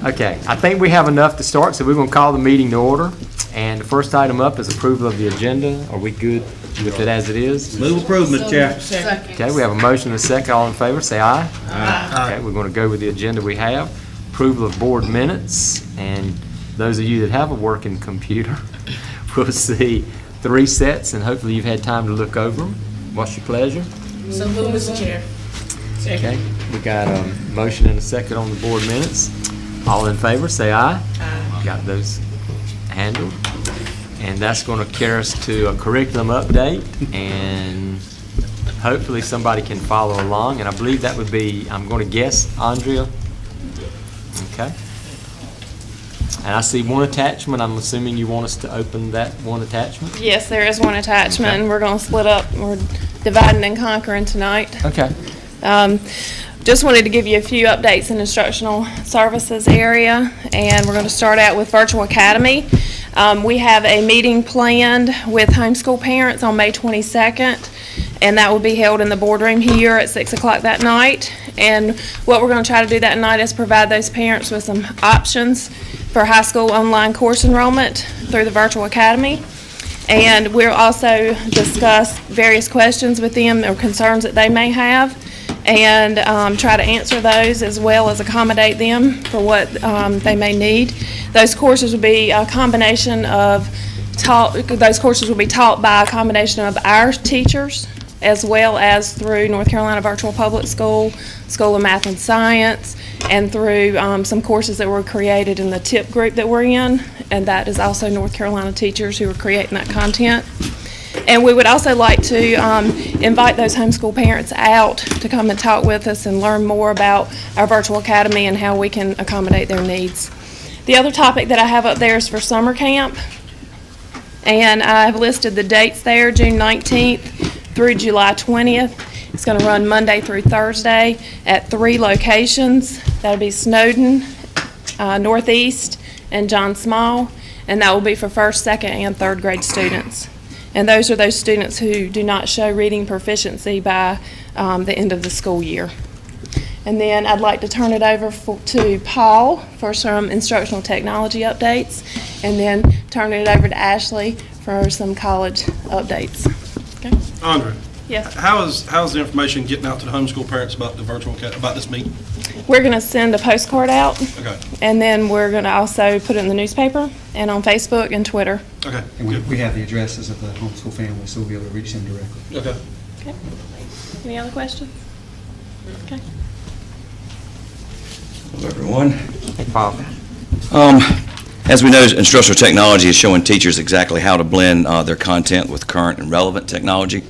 Okay, I think we have enough to start, so we're going to call the meeting to order. And the first item up is approval of the agenda. Are we good with it as it is? Move approval, Mr. Chair. Second. Okay, we have a motion and a second. All in favor, say aye. Aye. Okay, we're going to go with the agenda we have. Approval of board minutes. And those of you that have a working computer will see 3 sets, and hopefully you've had time to look over them. What's your pleasure? So move, Mr. Chair. Okay, we got a motion and a second on the board minutes. All in favor, say aye. Aye. Got those handled. And that's going to carry us to a curriculum update, and hopefully somebody can follow along. And I believe that would be, I'm going to guess, Andrea. Okay. And I see one attachment. I'm assuming you want us to open that one attachment? Yes, there is one attachment, Okay. and we're going to split up. We're dividing and conquering tonight. Okay. Just wanted to give you a few updates in instructional services area, and we're going to start out with Virtual Academy. We have a meeting planned with homeschool parents on May 22nd, and that will be held in the boardroom here at 6 o'clock that night. And what we're going to try to do that night is provide those parents with some options for high school online course enrollment through the Virtual Academy. And we'll also discuss various questions with them or concerns that they may have, and try to answer those as well as accommodate them for what they may need. Those courses will be a combination of those courses will be taught by a combination of our teachers as well as through North Carolina Virtual Public School, School of Math and Science, and through some courses that were created in the TIP group that we're in, and that is also North Carolina teachers who are creating that content. And we would also like to invite those homeschool parents out to come and talk with us and learn more about our virtual academy and how we can accommodate their needs. The other topic that I have up there is for summer camp, and I've listed the dates there, June 19th through July 20th. It's going to run Monday through Thursday at 3 locations. That'll be Snowden, Northeast, and John Small, and that will be for 1st, 2nd, and 3rd grade students. And those are those students who do not show reading proficiency by the end of the school year. And then I'd like to turn it over to Paul for some instructional technology updates, and then turn it over to Ashley for some college updates. Okay? Andrea, Yes. how's the information getting out to the homeschool parents about the about this meeting? We're going to send a postcard out, Okay. and then we're going to also put it in the newspaper and on Facebook and Twitter. Okay. And Good. we have the addresses of the homeschool families, so we'll be able to reach them directly. Okay. Okay. Any other questions? Okay. Hello, everyone. Hey, Paul. As we know, instructional technology is showing teachers exactly how to blend their content with current and relevant technology.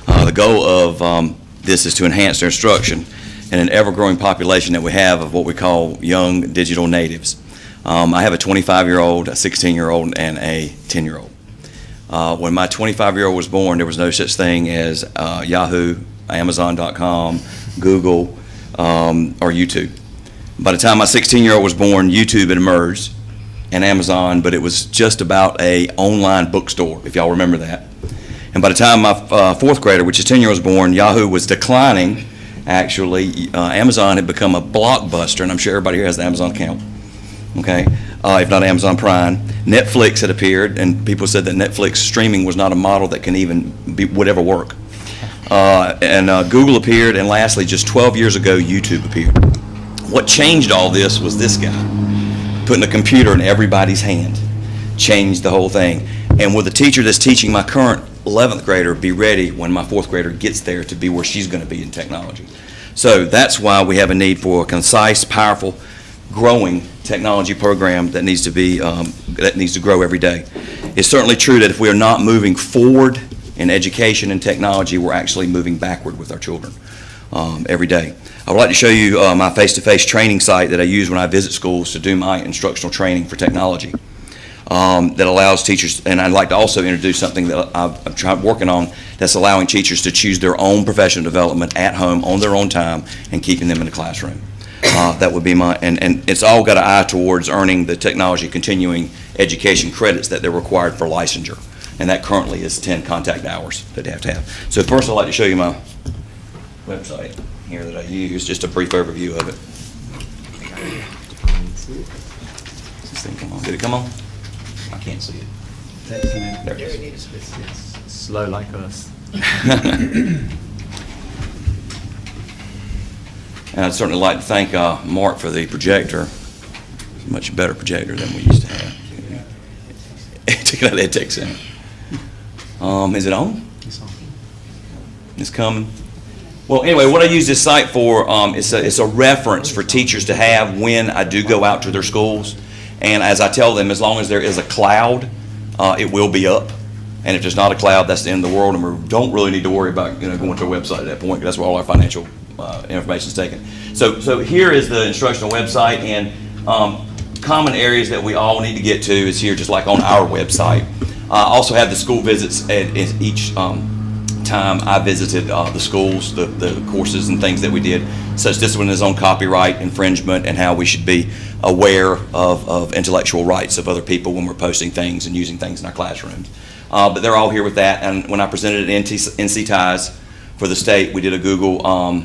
The goal of this is to enhance their instruction in an ever-growing population that we have of what we call young digital natives. I have a 25-year-old, a 16-year-old, and a 10-year-old. When my 25-year-old was born, there was no such thing as Yahoo, Amazon.com, Google, or YouTube. By the time my 16-year-old was born, YouTube had emerged, and Amazon, but it was just about a online bookstore, if y'all remember that. And by the time my 4th grader, which is 10 years old, was born, Yahoo was declining. Actually, Amazon had become a blockbuster, and I'm sure everybody here has an Amazon account, okay? If not Amazon Prime. Netflix had appeared, and people said that Netflix streaming was not a model that can even would ever work. And Google appeared, and lastly, just 12 years ago, YouTube appeared. What changed all this was this guy, putting a computer in everybody's hand. Changed the whole thing. And will the teacher that's teaching my current 11th grader be ready when my 4th grader gets there to be where she's going to be in technology? So that's why we have a need for a concise, powerful, growing technology program that needs to be that needs to grow every day. It's certainly true that if we are not moving forward in education and technology, we're actually moving backward with our children every day. I would like to show you my face-to-face training site that I use when I visit schools to do my instructional training for technology. That allows teachers, and I'd like to also introduce something that I've tried working on that's allowing teachers to choose their own professional development at home on their own time and keeping them in the classroom. That would be my, and it's all got an eye towards earning the technology continuing education credits that they're required for licensure, and that currently is 10 contact hours that they have to have. So first I'd like to show you my website here that I use, just a brief overview of it. Does this thing come on? Did it come on? I can't see it. There it is. Slow like us. And I'd certainly like to thank Mark for the projector. It's a much better projector than we used to have. Check it out, that takes in. Is it on? It's coming. Well, anyway, what I use this site for, it's a reference for teachers to have when I do go out to their schools. And as I tell them, as long as there is a cloud, it will be up. And if there's not a cloud, that's the end of the world, and we don't really need to worry about going to a website at that point, because that's where all our financial information is taken. So here is the instructional website, and common areas that we all need to get to is here, just like on our website. I also have the school visits at each time I visited the schools, the courses and things that we did, such discipline is on copyright infringement and how we should be aware of intellectual rights of other people when we're posting things and using things in our classrooms. But they're all here with that, and when I presented at NC Ties for the state, we did a Google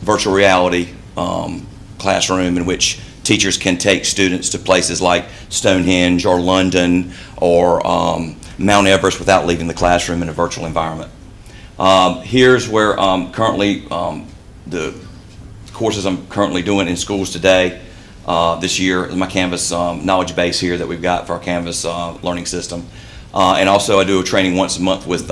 virtual reality classroom in which teachers can take students to places like Stonehenge or London or Mount Everest without leaving the classroom in a virtual environment. Here's where currently the courses I'm currently doing in schools today this year, my Canvas knowledge base here that we've got for our Canvas learning system. And also I do a training once a month with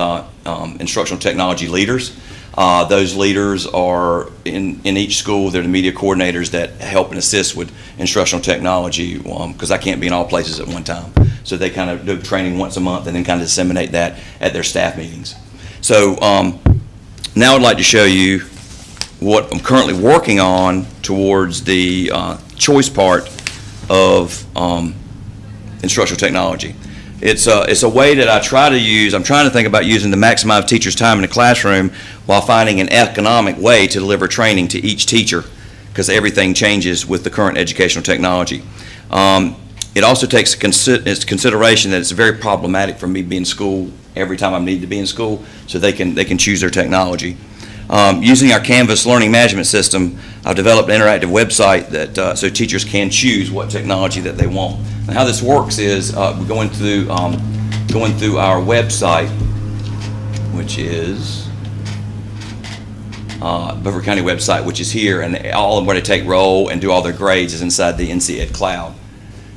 instructional technology leaders. Those leaders are in each school. They're the media coordinators that help and assist with instructional technology, because I can't be in all places at one time. So they kind of do training once a month and then kind of disseminate that at their staff meetings. So now I'd like to show you what I'm currently working on towards the choice part of instructional technology. It's a way that I try to use. I'm trying to think about using to maximize teachers' time in the classroom while finding an economic way to deliver training to each teacher, because everything changes with the current educational technology. It also takes into consideration that it's very problematic for me to be in school every time I need to be in school, so they can choose their technology. Using our Canvas learning management system, I've developed an interactive website that so teachers can choose what technology that they want. And how this works is we're going through our website, which is Beaufort County website, which is here, and all of where they take roll and do all their grades is inside the NC Ed Cloud.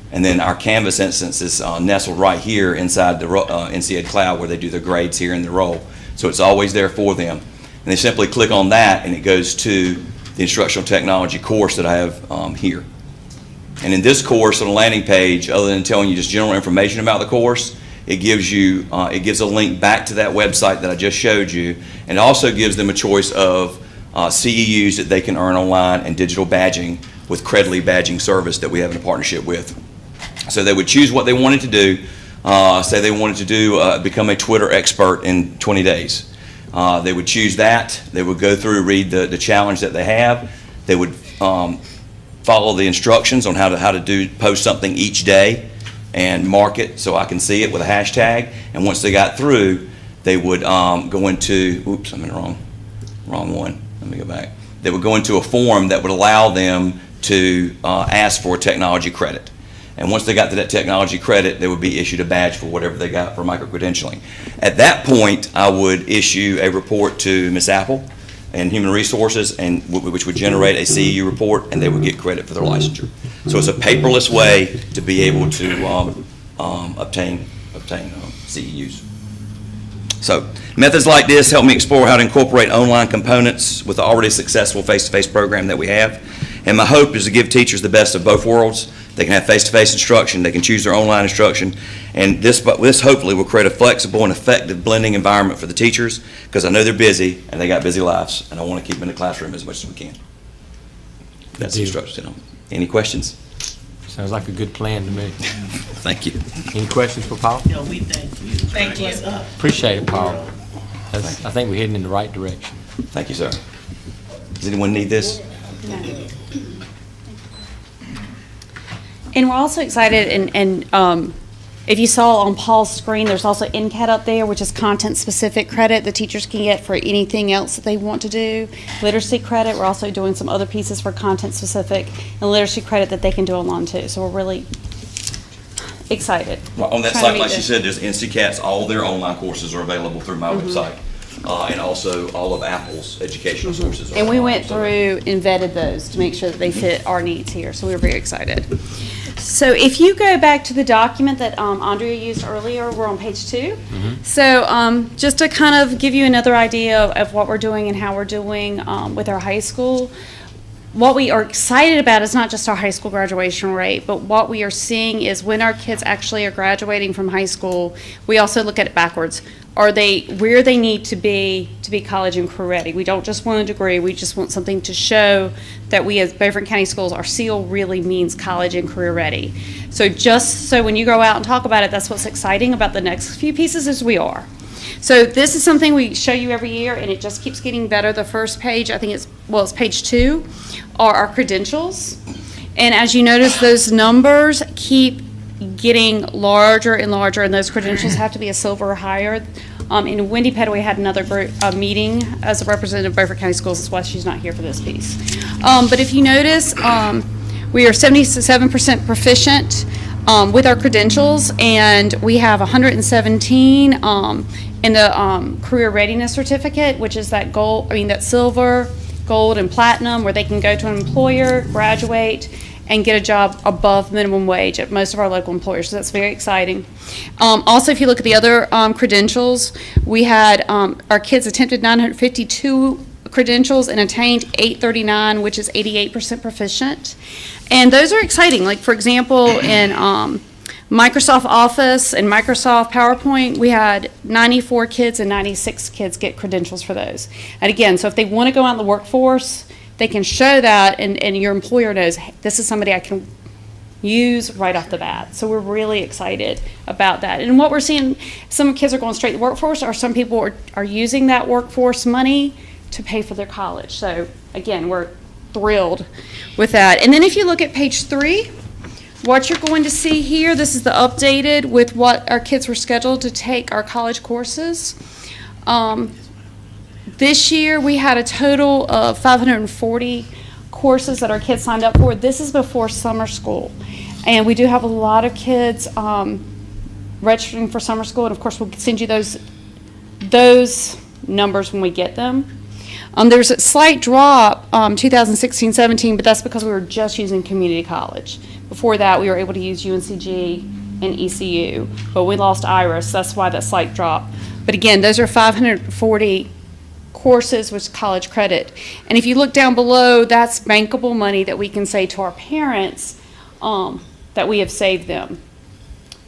And then our Canvas instance is nestled right here inside the NC Ed Cloud, where they do their grades here in the roll. So it's always there for them. And they simply click on that, and it goes to the instructional technology course that I have here. And in this course, on the landing page, other than telling you just general information about the course, it gives you it gives a link back to that website that I just showed you, and it also gives them a choice of CEUs that they can earn online and digital badging with Credly badging service that we have in a partnership with. So they would choose what they wanted to do. Say they wanted to do become a Twitter expert in 20 days. They would choose that. They would go through, read the challenge that they have. They would follow the instructions on how to post something each day and mark it so I can see it with a hashtag. And once they got through, they would go into, oops, I'm in the wrong one. Let me go back. They would go into a form that would allow them to ask for technology credit. And once they got to that technology credit, they would be issued a badge for whatever they got for micro-credentialing. At that point, I would issue a report to Ms. Apple and Human Resources, and which would generate a CEU report, and they would get credit for their licensure. So it's a paperless way to be able to obtain CEUs. So methods like this help me explore how to incorporate online components with the already successful face-to-face program that we have. And my hope is to give teachers the best of both worlds. They can have face-to-face instruction, they can choose their online instruction, and this hopefully will create a flexible and effective blending environment for the teachers, because I know they're busy and they got busy lives, and I want to keep them in the classroom as much as we can. That's the instruction. Any questions? Sounds like a good plan to me. Thank you. Any questions for Paul? No, we thank you. Thank you. Appreciate it, Paul. I think we're heading in the right direction. Thank you, sir. Does anyone need this? No. And we're also excited, and If you saw on Paul's screen, there's also NCAT up there, which is content-specific credit the teachers can get for anything else that they want to do. Literacy credit, we're also doing some other pieces for content-specific and literacy credit that they can do online too. So we're really excited. Well, on that Trying to site, meet like she this. said, there's NCCAT's, all their online courses are available through my website. And also all of Apple's educational sources. And we went so- through and vetted those to make sure that they fit our needs here, so we were very excited. So if you go back to the document that Andrea used earlier, we're on page 2. So just to kind of give you another idea of what we're doing and how we're doing with our high school, what we are excited about is not just our high school graduation rate, but what we are seeing is when our kids actually are graduating from high school, we also look at it backwards. Are they where they need to be college and career ready? We don't just want a degree, we just want something to show that we as Beaufort County Schools, our seal really means college and career ready. So just so when you go out and talk about it, that's what's exciting about the next few pieces is we are. So this is something we show you every year, and it just keeps getting better. The first page, I think it's page 2, are our credentials. And as you notice, those numbers keep getting larger and larger, and those credentials have to be a silver or higher. In Winnipeg, we had another group meeting as a representative of Beaufort County Schools. That's why she's not here for this piece. But if you notice, we are 77% proficient with our credentials, and we have 117 in the career readiness certificate, which is that that silver, gold, and platinum, where they can go to an employer, graduate, and get a job above minimum wage at most of our local employers. So that's very exciting. Also, if you look at the other credentials, we had our kids attempted 952 credentials and attained 839, which is 88% proficient. And those are exciting. Like, for example, in Microsoft Office and Microsoft PowerPoint, we had 94 kids and 96 kids get credentials for those. And again, so if they want to go out in the workforce, they can show that, and your employer knows, hey, this is somebody I can use right off the bat. So we're really excited about that. And what we're seeing, some kids are going straight to the workforce, or some people are using that workforce money to pay for their college. So again, we're thrilled with that. And then if you look at page 3, what you're going to see here, this is the updated with what our kids were scheduled to take our college courses. This year we had a total of 540 courses that our kids signed up for. This is before summer school. And we do have a lot of kids registering for summer school, and of course we'll send you those numbers when we get them. There's a slight drop 2016-17, but that's because we were just using community college. Before that, we were able to use UNCG and ECU, but we lost IRIS. That's why that slight drop. But again, those are 540 courses with college credit. And if you look down below, that's bankable money that we can say to our parents that we have saved them.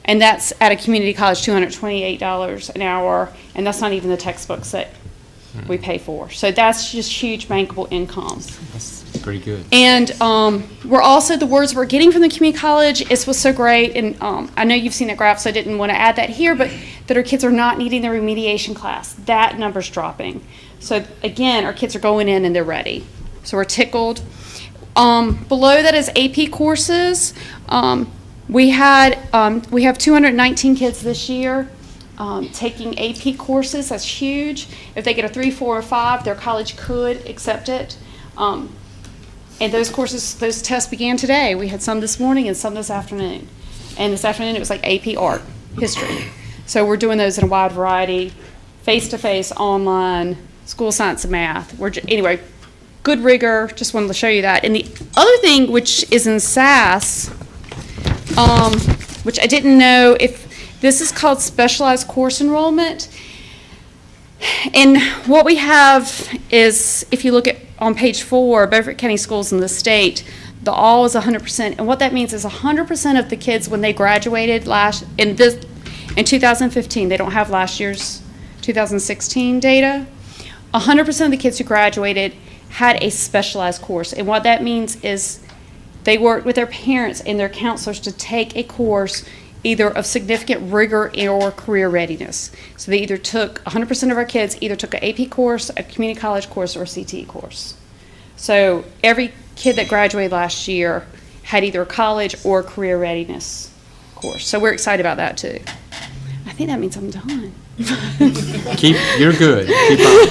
And that's at a community college, $228 an hour, and that's not even the textbooks that we pay for. So that's just huge bankable income. That's pretty good. And we're also, the words we're getting from the community college, it was so great, and I know you've seen that graph, so I didn't want to add that here, but that our kids are not needing their remediation class. That number's dropping. So again, our kids are going in and they're ready. So we're tickled. Below that is AP courses. We have 219 kids this year taking AP courses. That's huge. If they get a 3, 4, or 5, their college could accept it. And those courses, those tests began today. We had some this morning and some this afternoon. And this afternoon it was like AP Art, History. So we're doing those in a wide variety, face-to-face, online, school science and math. Anyway, good rigor, just wanted to show you that. And the other thing, which is in SAS, which I didn't know if, this is called specialized course enrollment. And what we have is, if you look at on page 4, Beaufort County Schools in the state, the all is 100%. And what that means is 100% of the kids when they graduated in 2015, they don't have last year's 2016 data, 100% of the kids who graduated had a specialized course. And what that means is they worked with their parents and their counselors to take a course either of significant rigor or career readiness. So they either took, 100% of our kids either took an AP course, a community college course, or a CTE course. So every kid that graduated last year had either a college or career readiness course. So we're excited about that too. I think that means I'm done. You're good. Keep on.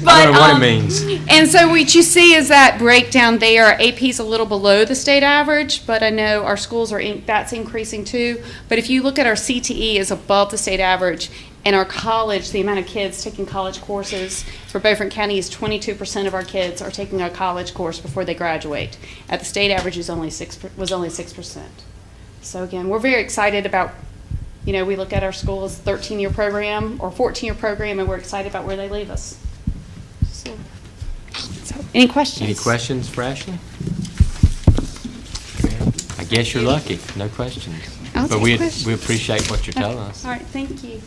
I don't know what it means. And so what you see is that breakdown there. AP's a little below the state average, but I know our schools that's increasing too. But if you look at our CTE is above the state average, and our college, the amount of kids taking college courses for Beaufort County is 22% of our kids are taking a college course before they graduate. At the state average was only 6%. So again, we're very excited about. We look at our school as a 13-year program or 14-year program, and we're excited about where they leave us. So any questions? Any questions for Ashley? I guess you're lucky. No questions. I'll But take we questions. appreciate what you're telling us. All right, thank you.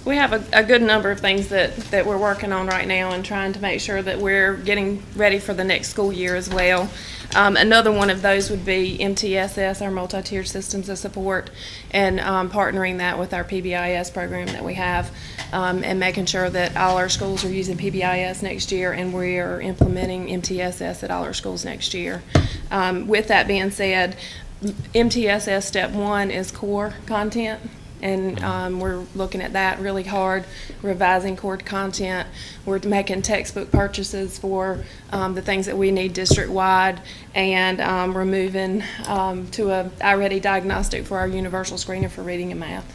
We have a good number of things that we're working on right now and trying to make sure that we're getting ready for the next school year as well. Another one of those would be MTSS, our multi-tiered systems of support, and partnering that with our PBIS program that we have, and making sure that all our schools are using PBIS next year, and we are implementing MTSS at all our schools next year. With that being said, MTSS Step 1 is core content. And we're looking at that really hard, revising core content. We're making textbook purchases for the things that we need district-wide, and we're moving to a iReady diagnostic for our universal screener for reading and math.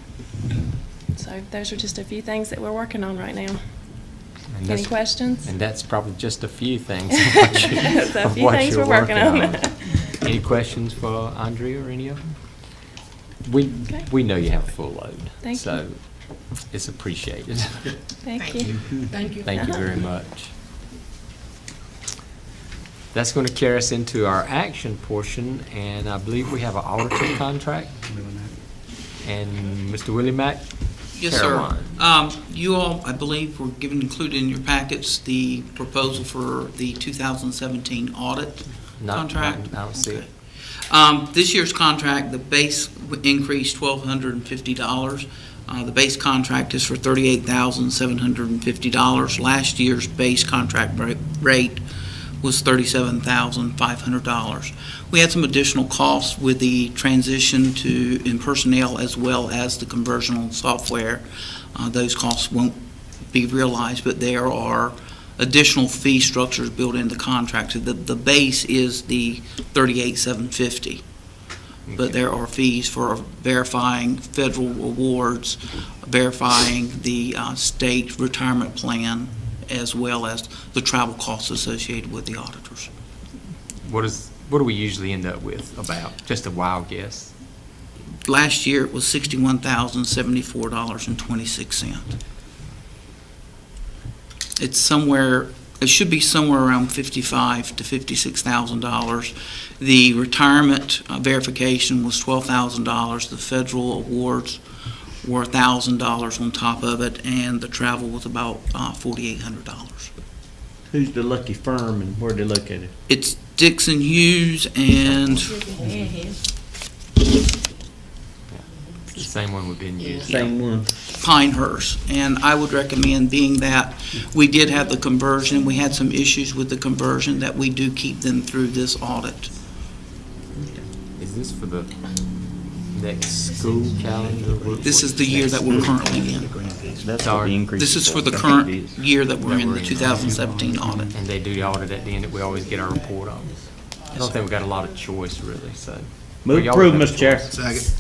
So those are just a few things that we're working on right now. Any questions? And that's probably just a few things. That's a few things we're working on. Any questions for Andrea or any of them? We know you have a full load. Thank so it's appreciated. Thank you. Thank you. Thank you very much. That's going to carry us into our action portion, and I believe we have an auditor contract. And Mr. Willie Mack? Yes, Caroline. sir. You all, I believe, were included in your packets the proposal for the 2017 audit contract. I don't see it. This year's contract, the base increased $1,250. The base contract is for $38,750. Last year's base contract rate was $37,500. We had some additional costs with the transition in personnel as well as the conversion on software. Those costs won't be realized, but there are additional fee structures built into the contract. So the base is the $38,750, but there are fees for verifying federal awards, verifying the state retirement plan, as well as the travel costs associated with the auditors. What do we usually end up with about? Just a wild guess. Last year it was $61,074.26. It should be somewhere around $55,000 to $56,000. The retirement verification was $12,000. The federal awards were $1,000 on top of it, and the travel was about $4,800. Who's the lucky firm and where are they located? It's Dixon Hughes and The same one we've been using. Same one. Pinehurst. And I would recommend, being that we did have the conversion, we had some issues with the conversion, that we do keep them through this audit. Is this for the next school calendar? This is the year that we're currently in. That's Sorry. what the increase. This is for the current year that we're in, the 2017 audit. And they do the audit at the end that we always get our report on. I don't think we've got a lot of choice, really, so. Move we always approved, have a Mr. Chair. choice. Second.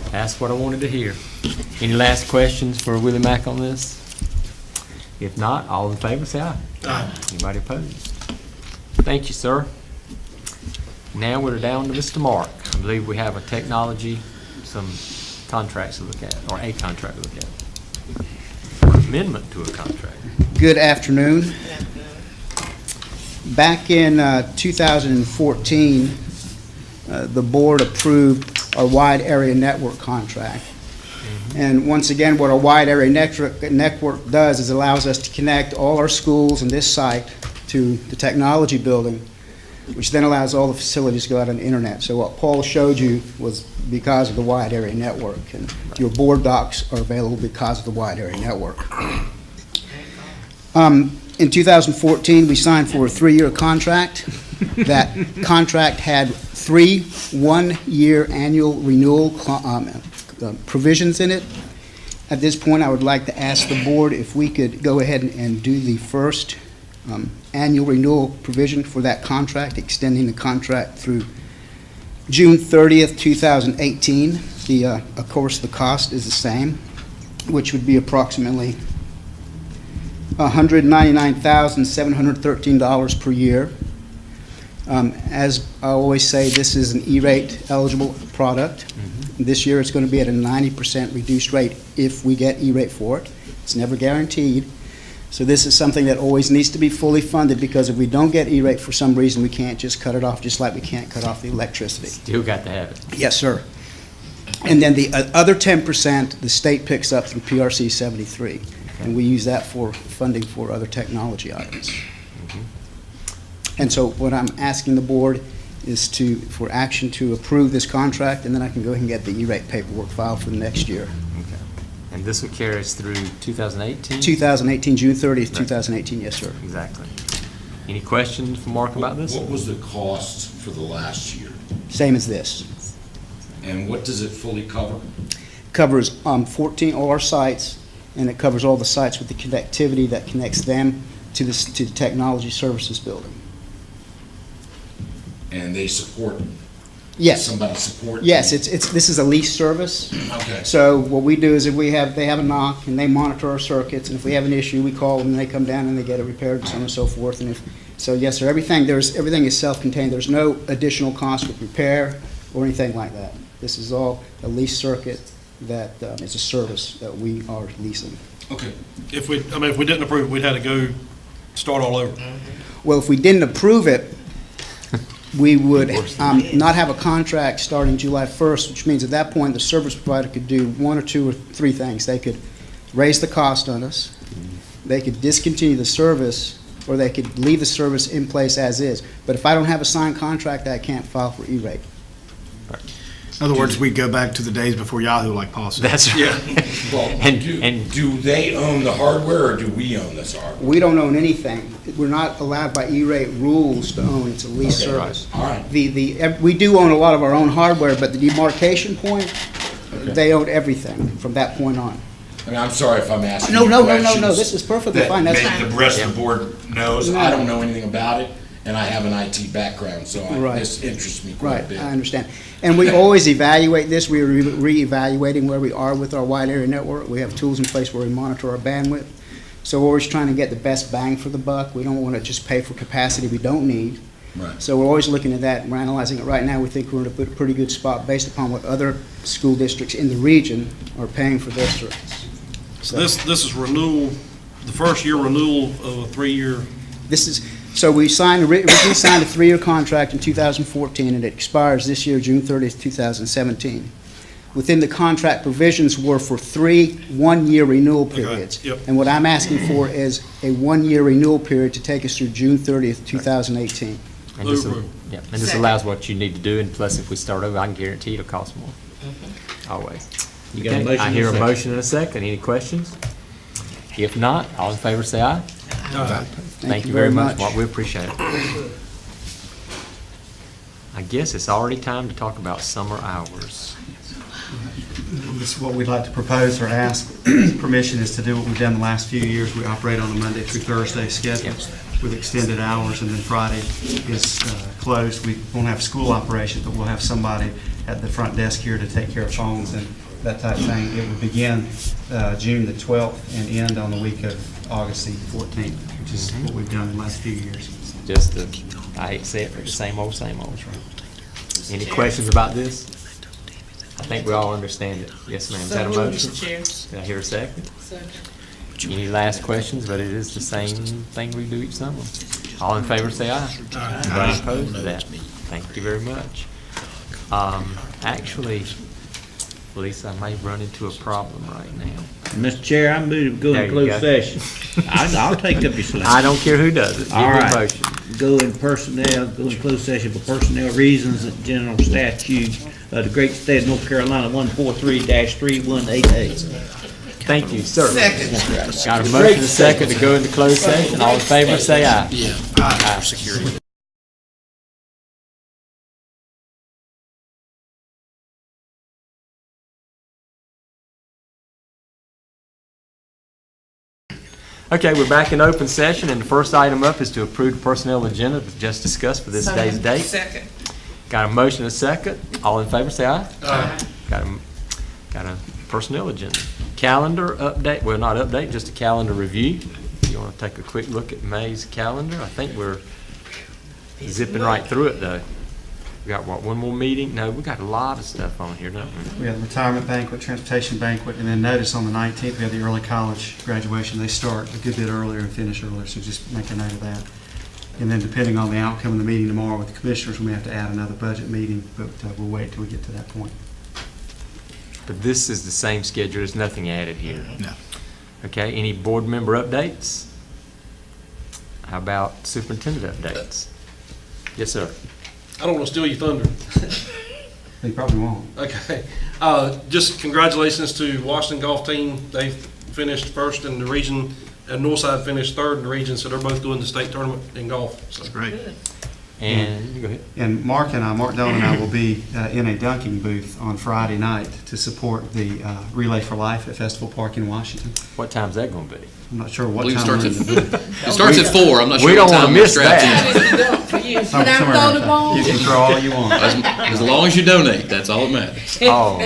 That's what I wanted to hear. Any last questions for Willie Mack on this? If not, all in favor, say aye. Aye. Anybody opposed? Thank you, sir. Now we're down to Mr. Mark. I believe we have a technology, some contracts to look at, or a contract to look at. Amendment to a contract. Good afternoon. Back in 2014, the board approved our wide area network contract. And once again, what our wide area network does is allows us to connect all our schools in this site to the technology building, which then allows all the facilities to go out on the internet. So what Paul showed you was because of the wide area network, and your board docs are available because of the wide area network. In 2014, we signed for a 3-year contract. That contract had 3 one-year annual renewal provisions in it. At this point, I would like to ask the board if we could go ahead and do the first annual renewal provision for that contract, extending the contract through June 30th, 2018. Of course, the cost is the same, which would be approximately $199,713 per year. As I always say, this is an E-rate eligible product. This year, it's going to be at a 90% reduced rate if we get E-rate for it. It's never guaranteed. So this is something that always needs to be fully funded, because if we don't get E-rate for some reason, we can't just cut it off, just like we can't cut off the electricity. Still got to have it. Yes, sir. And then the other 10%, the state picks up through PRC 73, and we use that for funding for other technology items. And so what I'm asking the board is for action to approve this contract, and then I can go ahead and get the E-rate paperwork filed for the next year. Okay. And this will carry us through 2018? 2018, June 30th, 2018, yes, sir. Exactly. Any questions for Mark about this? What was the cost for the last year? Same as this. And what does it fully cover? Covers 14 all our sites, and it covers all the sites with the connectivity that connects them to the Technology Services Building. And they support? Yes. Somebody support? Yes, this is a lease service. Okay. So what we do is if they have a knock and they monitor our circuits, and if we have an issue, we call them and they come down and they get it repaired and so on and so forth. And so yes, sir, everything is self-contained. There's no additional cost with repair or anything like that. This is all a lease circuit that is a service that we are leasing. Okay. If we didn't approve it, we'd have to go start all over. Well, if we didn't approve it, we would not have a contract starting July 1st, which means at that point the service provider could do one or two or three things. They could raise the cost on us, they could discontinue the service, or they could leave the service in place as is. But if I don't have a signed contract, I can't file for E-rate. In other words, we go back to the days before Yahoo, like Paul said. That's right. Well, do they own the hardware, or do we own this hardware? We don't own anything. We're not allowed by E-rate rules to own. It's a lease service. All right. We do own a lot of our own hardware, but the demarcation point, they own everything from that point on. I mean, I'm sorry if I'm asking No, you no, questions no, no, this is perfectly fine. That's that the rest of the board knows. No. I don't know anything about it, and I have an IT background, so Right. this interests me quite a Right, bit. I understand. And we always evaluate this. We're re-evaluating where we are with our wide area network. We have tools in place where we monitor our bandwidth. So we're always trying to get the best bang for the buck. We don't want to just pay for capacity we don't need. Right. So we're always looking at that, and we're analyzing it right now. We think we're in a pretty good spot based upon what other school districts in the region are paying for their service. So this is renewal, the first year renewal of a 3-year. So we originally signed a 3-year contract in 2014, and it expires this year, June 30th, 2017. Within the contract, provisions were for 3 one-year renewal periods. Yep. And what I'm asking for is a 1-year renewal period to take us through June 30th, 2018. And this allows what you need to do, and plus if we start over, I can guarantee it'll cost more. Always. You got a Okay, motion I and hear a a second. motion and a second. Any questions? If not, all in favor say aye. Thank you very much, Mark. We appreciate it. I guess it's already time to talk about summer hours. This is what we'd like to propose or ask permission is to do what we've done the last few years. We operate on a Monday through Thursday schedule with extended hours, and then Friday is closed. We won't have school operations, but we'll have somebody at the front desk here to take care of phones and that type of thing. It would begin June the 12th and end on the week of August the 14th, which is what we've done in the last few years. Just I accept the same old, same old. Any questions about this? I think we all understand it. Yes, ma'am. Is that a motion? Did I hear a second? Any last questions? But it is the same thing we do each summer. All in favor say aye. Anybody opposed to that? Thank you very much. Actually, Lisa, I may run into a problem right now. Mr. Chair, I move to go There in you closed go. session. I'll take up your slack. I don't care who does it. Give me All a right. motion. Go in closed session for personnel reasons and general statute of the great state of North Carolina, 143-3188. Thank you, sir. Second. Got a motion and a second to go into closed session. All in favor say aye. Yeah. Security. Okay, we're back in open session, and the first item up is to approve the personnel agenda that was just discussed for this day's date. Second. Got a motion and a second. All in favor, say aye. Aye. Got a personnel agenda. Calendar update, well, not update, just a calendar review. You want to take a quick look at May's calendar? I think we're zipping right through it, though. We got, what, one more meeting? No, we got a lot of stuff on here, don't we? We have the retirement banquet, transportation banquet, and then notice on the 19th, we have the early college graduation. They start a good bit earlier and finish earlier, so just make a note of that. And then depending on the outcome of the meeting tomorrow with the commissioners, we may have to add another budget meeting, but we'll wait till we get to that point. But this is the same schedule, there's nothing added here. No. Okay, any board member updates? How about superintendent updates? Yes, sir. I don't want to steal your thunder. They probably won't. Okay. Just congratulations to Washington golf team. They finished first in the region, and Northside finished third in the region, so they're both going to state tournament in golf. So. Great. And you go ahead. And Mark Dillon and I will be in a dunking booth on Friday night to support the Relay for Life at Festival Park in Washington. What time's that going to be? I'm not sure what believe it time starts we're in the booth. It starts at 4. I'm not We sure don't what wanna time we're miss strapped that. in. Somewhere around that. You can throw all you want. As long as you donate, that's all that matters. Oh,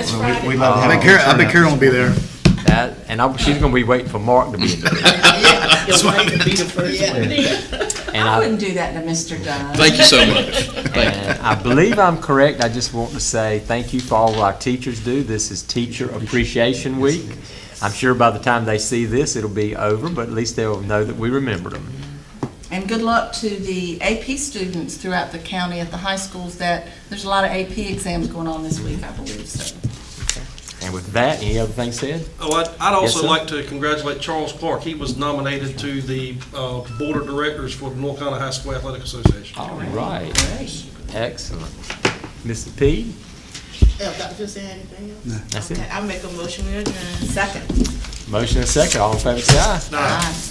We love to have a I bet Carol will be there. that, and she's going to be waiting for Mark to be in there. You're right to be the first one. And I wouldn't do that to Mr. Dunn. Thank you so much. Thank you. And I believe I'm correct. I just want to say thank you for all our teachers do. This is Teacher Appreciation Week. I'm sure by the time they see this, it'll be over, but at least they'll know that we remembered them. And good luck to the AP students throughout the county at the high schools. That there's a lot of AP exams going on this week, I believe. So. And with that, any other things said? Oh, I'd also sir. like to congratulate Charles Clark. He was nominated to the board of directors for the North Carolina High School Athletic Association. All right. Excellent. Mr. P? Dr. say anything else? That's it. Okay, I'll make a motion we adjourn. Second. Motion and second. All in favor, say aye. Aye.